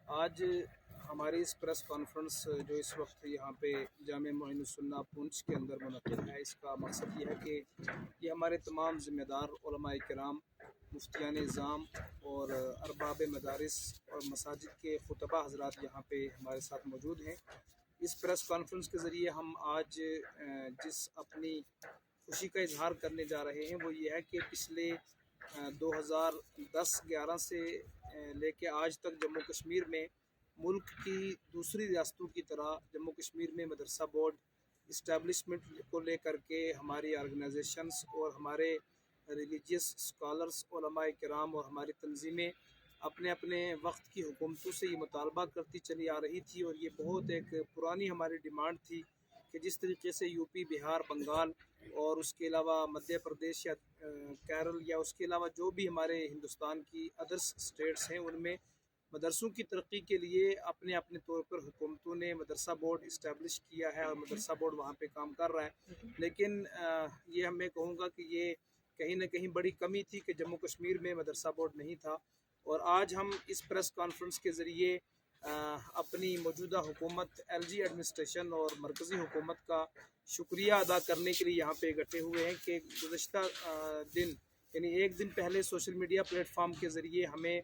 آج ہماری اس press conference جو اس وقت یہاں پہ جامع معین السنہ پونچھ کے اندر منعقد ہے، اس کا مقصد یہ ہے کہ یہ ہمارے تمام ذمہ دار علماء کرام، مفتیان اعظام اور ارباب مدارس اور مساجد کے خطبہ حضرات یہاں پہ ہمارے ساتھ موجود ہیں۔ اس پریس کانفرنس کے ذریعے ہم آج جس اپنی خوشی کا اظہار کرنے جا رہے ہیں وہ یہ ہے کہ پچھلے 2010-11 سے لے کے آج تک جموں کشمیر میں ملک کی دوسری ریاستوں کی طرح جموں کشمیر میں مدرسہ بورڈ اسٹیبلشمنٹ کو لے کر کے ہماری آرگنائزیشنز اور ہمارے ریلیجیس اسکالرس، علماء کرام اور ہماری تنظیمیں اپنے اپنے وقت کی حکومتوں سے یہ مطالبہ کرتی چلی آ رہی تھی، اور یہ بہت ایک پرانی ہماری ڈیمانڈ تھی کہ جس طریقے سے یو پی، بہار، بنگال اور اس کے علاوہ مدھیہ پردیش یا کیرل یا اس کے علاوہ جو بھی ہمارے ہندوستان کی ادرس اسٹیٹس ہیں ان میں مدرسوں کی ترقی کے لیے اپنے اپنے طور پر حکومتوں نے مدرسہ بورڈ اسٹیبلش کیا ہے اور مدرسہ بورڈ وہاں پہ کام کر رہا ہے۔ لیکن یہ میں کہوں گا کہ یہ کہیں نہ کہیں بڑی کمی تھی کہ جموں کشمیر میں مدرسہ بورڈ نہیں تھا، اور آج ہم اس پریس کانفرنس کے ذریعے اپنی موجودہ حکومت ایل جی ایڈمنسٹریشن اور مرکزی حکومت کا شکریہ ادا کرنے کے لیے یہاں پہ اکٹھے ہوئے ہیں کہ گزشتہ دن یعنی ایک دن پہلے سوشل میڈیا پلیٹ فارم کے ذریعے ہمیں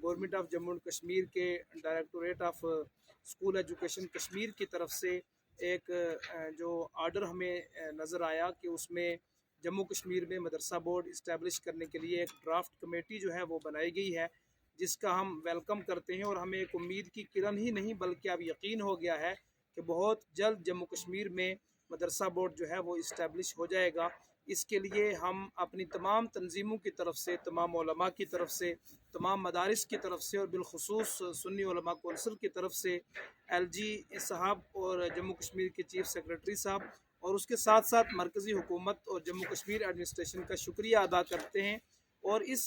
government of Jammu and Kashmir کے directorate of school education Kashmir کی طرف سے ایک جو آرڈر ہمیں نظر آیا کہ اس میں جموں کشمیر میں مدرسہ بورڈ اسٹیبلش کرنے کے لیے ایک ڈرافٹ کمیٹی جو ہے وہ بنائی گئی ہے، جس کا ہم ویلکم کرتے ہیں، اور ہمیں ایک امید کی کرن ہی نہیں بلکہ اب یقین ہو گیا ہے کہ بہت جلد جموں کشمیر میں مدرسہ بورڈ جو ہے وہ اسٹیبلش ہو جائے گا۔ اس کے لیے ہم اپنی تمام تنظیموں کی طرف سے، تمام علماء کی طرف سے، تمام مدارس کی طرف سے اور بالخصوص سنی علماء کونسل کی طرف سے ایل جی صاحب اور جموں کشمیر کے چیف سیکرٹری صاحب اور اس کے ساتھ ساتھ مرکزی حکومت اور جموں کشمیر ایڈمنسٹریشن کا شکریہ ادا کرتے ہیں، اور اس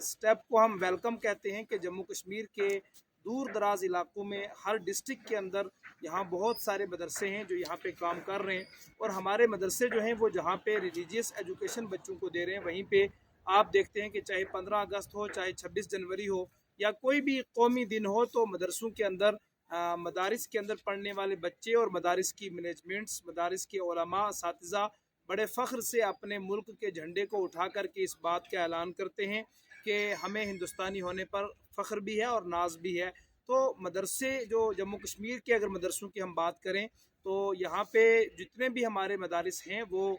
سٹیپ کو ہم ویلکم کہتے ہیں کہ جموں کشمیر کے دور دراز علاقوں میں ہر ڈسٹرکٹ کے اندر یہاں بہت سارے مدرسے ہیں جو یہاں پہ کام کر رہے ہیں، اور ہمارے مدرسے جو ہیں وہ جہاں پہ ریلیجیس ایجوکیشن بچوں کو دے رہے ہیں وہیں پہ آپ دیکھتے ہیں کہ چاہے 15 اگست ہو، چاہے 26 جنوری ہو یا کوئی بھی قومی دن ہو، تو مدرسوں کے اندر مدارس کے اندر پڑھنے والے بچے اور مدارس کی مینجمنٹس، مدارس کے علماء، اساتذہ بڑے فخر سے اپنے ملک کے جھنڈے کو اٹھا کر کے اس بات کا اعلان کرتے ہیں کہ ہمیں ہندوستانی ہونے پر فخر بھی ہے اور ناز بھی ہے۔ تو مدرسے جو جموں کشمیر کے اگر مدرسوں کی ہم بات کریں تو یہاں پہ جتنے بھی ہمارے مدارس ہیں وہ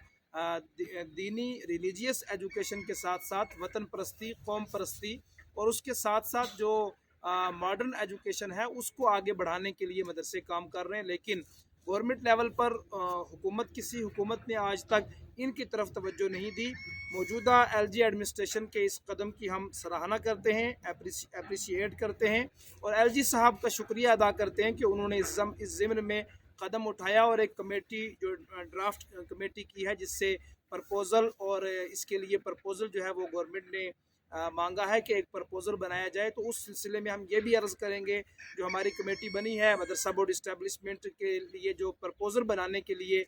دینی ریلیجیس ایجوکیشن کے ساتھ ساتھ وطن پرستی، قوم پرستی اور اس کے ساتھ ساتھ جو ماڈرن ایجوکیشن ہے اس کو آگے بڑھانے کے لیے مدرسے کام کر رہے ہیں، لیکن گورنمنٹ لیول پر کسی حکومت نے آج تک ان کی طرف توجہ نہیں دی۔ موجودہ ایل جی ایڈمنسٹریشن کے اس قدم کی ہم سراہنا کرتے ہیں، اپریشیٹ کرتے ہیں، اور ایل جی صاحب کا شکریہ ادا کرتے ہیں کہ انہوں نے اس ضمن میں قدم اٹھایا اور ایک کمیٹی جو ڈرافٹ کمیٹی کی ہے جس سے پرپوزل، اور اس کے لیے پرپوزل جو ہے وہ گورنمنٹ نے مانگا ہے کہ ایک پرپوزل بنایا جائے، تو اس سلسلے میں ہم یہ بھی عرض کریں گے جو ہماری کمیٹی بنی ہے مدرسہ بورڈ اسٹیبلشمنٹ کے لیے، جو پرپوزل بنانے کے لیے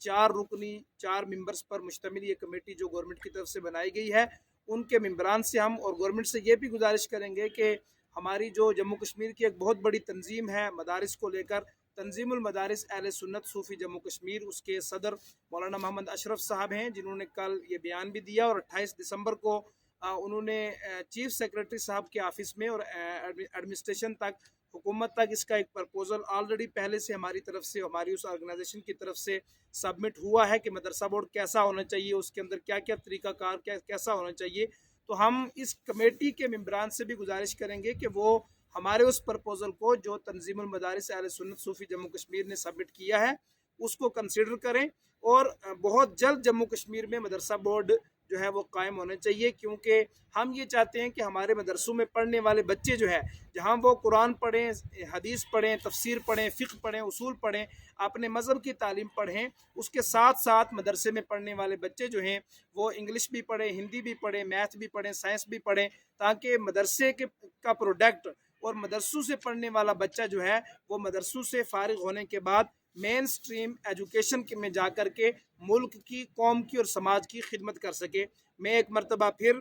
4 رکنی 4 ممبرز پر مشتمل یہ کمیٹی جو گورنمنٹ کی طرف سے بنائی گئی ہے، ان کے ممبران سے ہم اور گورنمنٹ سے یہ بھی گزارش کریں گے کہ ہماری جو جموں کشمیر کی ایک بہت بڑی تنظیم ہے مدارس کو لے کر، تنظیم المدارس اہل سنت صوفی جموں کشمیر، اس کے صدر مولانا محمد اشرف صاحب ہیں جنہوں نے کل یہ بیان بھی دیا، اور 28 دسمبر کو انہوں نے چیف سیکرٹری صاحب کے آفس میں اور ایڈمنسٹریشن تک، حکومت تک اس کا ایک پرپوزل آلریڈی پہلے سے ہماری طرف سے، ہماری اس آرگنائزیشن کی طرف سے سبمٹ ہوا ہے کہ مدرسہ بورڈ کیسا ہونا چاہیے، اس کے اندر کیا کیا طریقہ کار کیسا ہونا چاہیے۔ تو ہم اس کمیٹی کے ممبران سے بھی گزارش کریں گے کہ وہ ہمارے اس پرپوزل کو جو تنظیم المدارس اہل سنت صوفی جموں کشمیر نے سبمٹ کیا ہے اس کو کنسیڈر کریں، اور بہت جلد جموں کشمیر میں مدرسہ بورڈ جو ہے وہ قائم ہونا چاہیے، کیونکہ ہم یہ چاہتے ہیں کہ ہمارے مدرسوں میں پڑھنے والے بچے جو ہے جہاں وہ قرآن پڑھیں، حدیث پڑھیں، تفسیر پڑھیں، فقہ پڑھیں، اصول پڑھیں، اپنے مذہب کی تعلیم پڑھیں، اس کے ساتھ ساتھ مدرسے میں پڑھنے والے بچے جو ہیں وہ انگلش بھی پڑھیں، ہندی بھی پڑھیں، میتھ بھی پڑھیں، سائنس بھی پڑھیں، تاکہ مدرسے کا پروڈکٹ اور مدرسوں سے پڑھنے والا بچہ جو ہے وہ مدرسوں سے فارغ ہونے کے بعد مین سٹریم ایجوکیشن میں جا کر کے ملک کی، قوم کی اور سماج کی خدمت کر سکے۔ میں ایک مرتبہ پھر